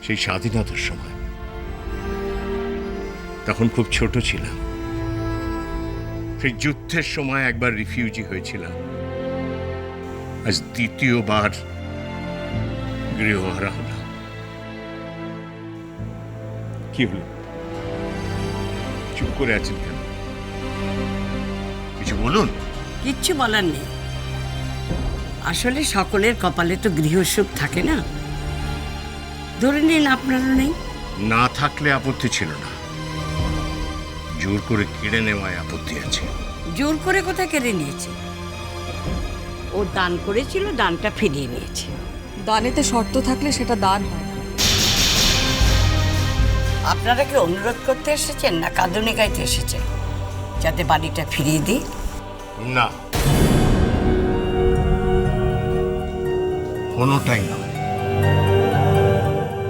সেই স্বাধীনতার সময়। তখন খুব ছোট ছিলাম। সেই যুদ্ধের সময় একবার রিফিউজি হয়েছিলাম, আজ দ্বিতীয়বার গৃহহারা হলাম। কি হলো, চুপ করে আছেন কেন? কিছু বলুন। কিচ্ছু বলার নেই। আসলে সকলের কপালে তো গৃহসুখ থাকে না। ধরে নিন আপনারও নেই। না থাকলে আপত্তি ছিল না, জোর করে কেড়ে নেওয়ায় আপত্তি আছে। জোর করে কোথায় কেড়ে নিয়েছে? ও দান করেছিল, দানটা ফিরিয়ে নিয়েছে। দানেতে শর্ত থাকলে সেটা দান হয়। আপনারা কি অনুরোধ করতে এসেছেন না কাঁদুনি গাইতে এসেছেন যাতে বাড়িটা ফিরিয়ে দিই? না, কোনোটাই নয়।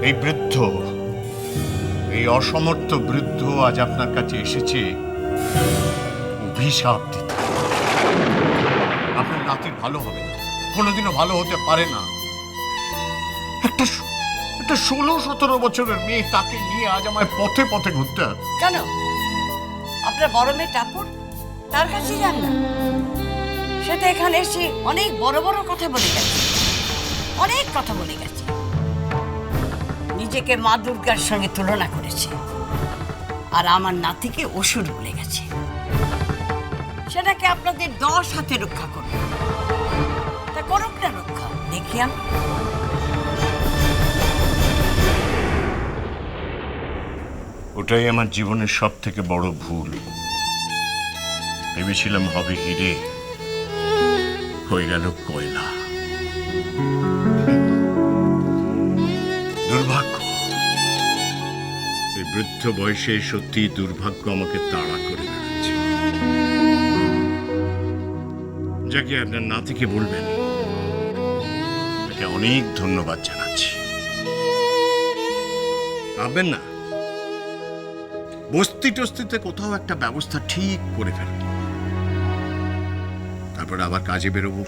এই বৃদ্ধ, এই অসমর্থ বৃদ্ধ আজ আপনার কাছে এসেছে অভিশাপ দিতে। আপনার নাতির ভালো হবে না, কোনোদিনও ভালো হতে পারে না। একটা 16-17 বছরের মেয়ে, তাকে নিয়ে আজ আমায় পথে পথে ঘুরতে হবে। কেন? আপনার বড় মেয়ে টাপুর, তার কাছে যান না। সে তো এখানে এসে অনেক বড় বড় কথা বলে গেছে, অনেক কথা বলে গেছে। নিজেকে মা দুর্গার সঙ্গে তুলনা করেছে, আর আমার নাতিকে অসুর বলে গেছে। সেটাকে আপনাদের 10 হাতে রক্ষা করবে। তা করুক না রক্ষা, দেখি আমি। ওটাই আমার জীবনের সব থেকে বড় ভুল। ভেবেছিলাম হবে হিরে, হয়ে গেল কয়লা। দুর্ভাগ্য, এই বৃদ্ধ বয়সে সত্যি দুর্ভাগ্য আমাকে তাড়া করে বেড়াচ্ছে। যাকে আপনার নাতিকে বলবেন, তাকে অনেক ধন্যবাদ জানাচ্ছি। ভাববেন না, বস্তি টস্তিতে কোথাও একটা ব্যবস্থা ঠিক করে ফেলব, তারপর আবার কাজে বেরোবো,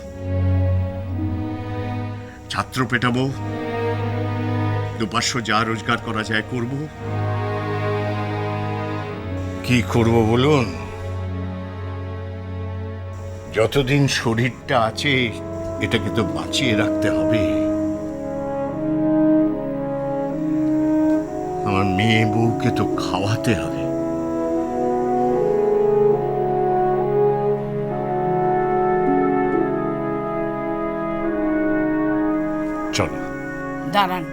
ছাত্র পেটাবো, 2-500 যা রোজগার করা যায় করব। কি করব বলুন? যতদিন শরীরটা আছে এটাকে তো বাঁচিয়ে রাখতে হবে। আমার মেয়ে বউকে তো খাওয়াতে হবে। চলো। দাঁড়ান।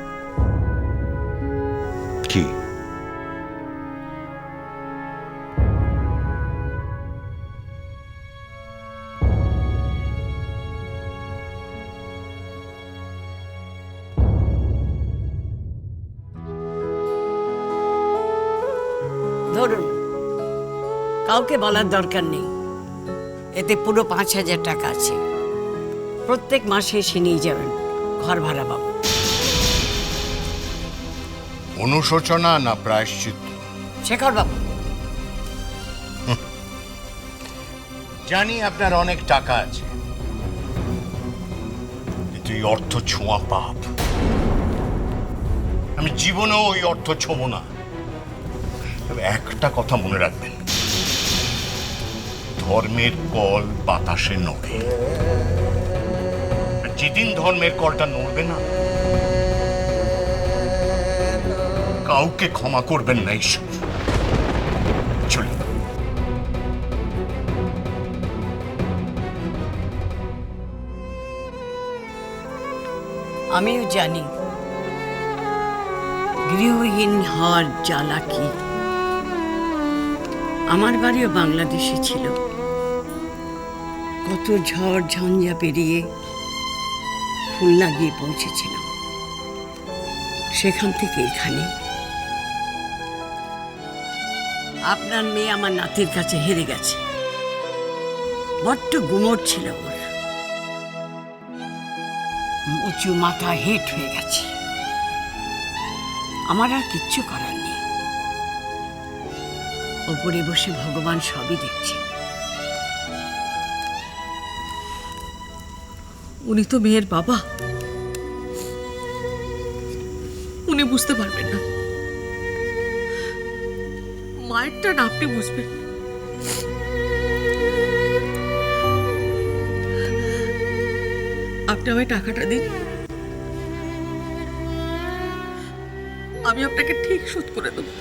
কি? ধরুন, কাউকে বলার দরকার নেই। এতে পুরো 5,000 টাকা আছে। প্রত্যেক মাসে এসে নিয়ে যাবেন, ঘর ভাড়া পাবো। অনুশোচনা না প্রায়শ্চিত্ত? শেখর বাবু, জানি আপনার অনেক টাকা আছে, কিন্তু এই অর্থ ছোঁয়া পাপ। আমি জীবনেও ওই অর্থ ছোঁবো না। তবে একটা কথা মনে রাখবেন, ধর্মের কল বাতাসে নড়ে। যেদিন ধর্মের কলটা নড়বে না, কাউকে ক্ষমা করবেন না ঈশ্বর। চলুন। আমিও জানি গৃহহীন হওয়ার জ্বালা কি। আমার বাড়িও বাংলাদেশে ছিল। কত ঝড় ঝঞ্ঝা পেরিয়ে খুলনা গিয়ে পৌঁছেছিলাম, সেখান থেকে এখানে। আপনার মেয়ে আমার নাতির কাছে হেরে গেছে। বড্ড গুমোট ছিল ওর, উঁচু মাথা হেঁট হয়ে গেছে। আমার আর কিচ্ছু করার নেই। ওপরে বসে ভগবান সবই দেখছে। উনি তো মেয়ের বাবা, উনি বুঝতে পারবেন না, মায়েরটা না আপনি বুঝবেন। আপনি আমায় টাকাটা দিন, আমি আপনাকে ঠিক শোধ করে দেবো।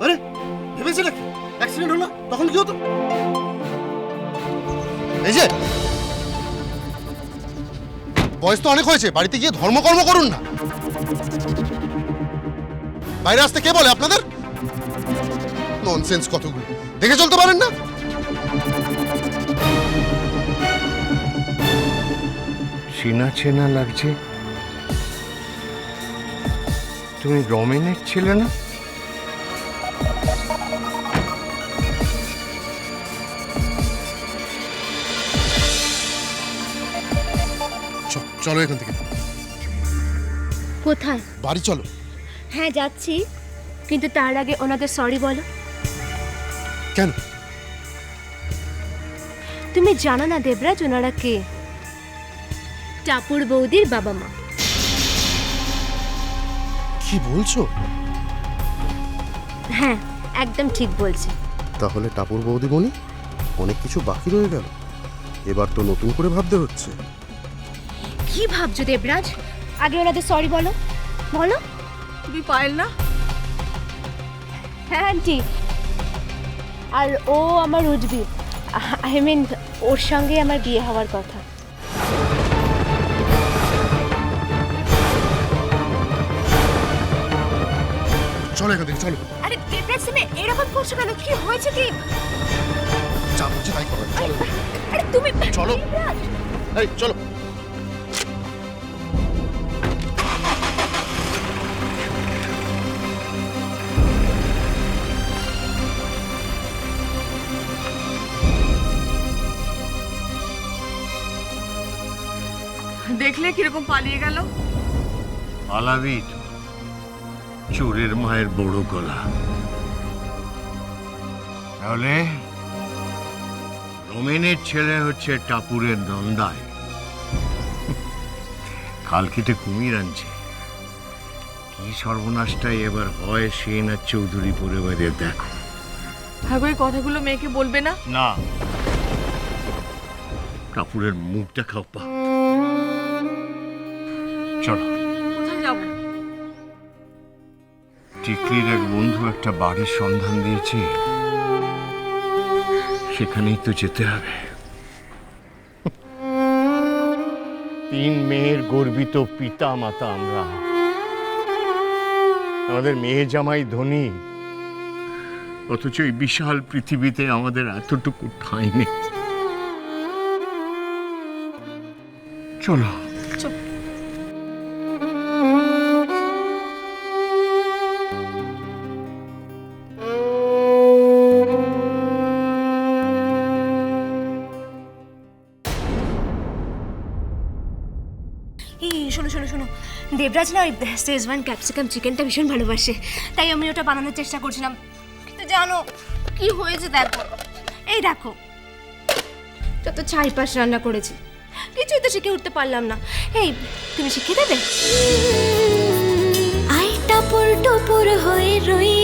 আরে ভেবেছিলে কি অ্যাক্সিডেন্ট হলো? তখন কি হতো? এই যে বয়স তো অনেক হয়েছে, বাড়িতে গিয়ে ধর্মকর্ম করুন না। বাইরে আসতে কে বলে আপনাদের? ননসেন্স কতগুলো, দেখে চলতে পারেন না? চেনা চেনা লাগছে। তুমি রমেনের ছেলে না? চলো এখান থেকে, কোথায়? বাড়ি চলো। হ্যাঁ যাচ্ছি, কিন্তু তার আগে ওনাদের সরি বলো। কেন? তুমি জানো না দেবরাজ ওনারা কে? টাপুর বৌদির বাবা মা। কি বলছো? হ্যাঁ একদম ঠিক বলছি। তাহলে টাপুর বৌদিমণি অনেক কিছু বাকি রয়ে গেল, এবার তো নতুন করে ভাবতে হচ্ছে। কি ভাবছো দেবরাজ? আগে ওনাদের সরি বলো, বলো। তুমি পায়েল না? হ্যাঁ আন্টি, আর ও আমার উঠবি, আই মিন ওর সঙ্গে আমার বিয়ে হওয়ার কথা। চলো এখান থেকে, চলো। আরে দেবরাজ তুমি এরকম করছো কেন? কি হয়েছে কি? যা বলছি তাই করো, চলো। আরে তুমি চলো। দেবরাজ! এই চলো। দেখলে কিরকম পালিয়ে গেল। পালাবি তো, চোরের মায়ের বড় গলা। তাহলে রমেনের ছেলে হচ্ছে টাপুরের নন্দায়, কালকেতে কুমির আনছে। কি সর্বনাশটাই এবার হয় সে না চৌধুরী পরিবারে দেখো। ভাগো এই কথাগুলো মেয়েকে বলবে না। না, টাপুরের মুখ দেখাও পা। চলো। কোথায় যাব? টিকলির এক বন্ধু একটা বাড়ির সন্ধান দিয়েছে, সেখানেই তো যেতে হবে। 3 মেয়ের গর্বিত পিতা মাতা আমরা। আমাদের মেয়ে জামাই ধনী, অথচ এই বিশাল পৃথিবীতে আমাদের এতটুকু ঠাঁই নেই। চলো। এই শোনো শোনো শোনো, দেবরাজ না ওই শেজওয়ান ক্যাপসিকাম চিকেনটা ভীষণ ভালোবাসে, তাই আমি ওটা বানানোর চেষ্টা করছিলাম। কিন্তু জানো কি হয়েছে? দেখো, এই দেখো, যত ছাইপাশ রান্না করেছি, কিছুই তো শিখে উঠতে পারলাম না। এই তুমি শিখিয়ে দেবে? আই টাপুর টুপুর হয়ে রই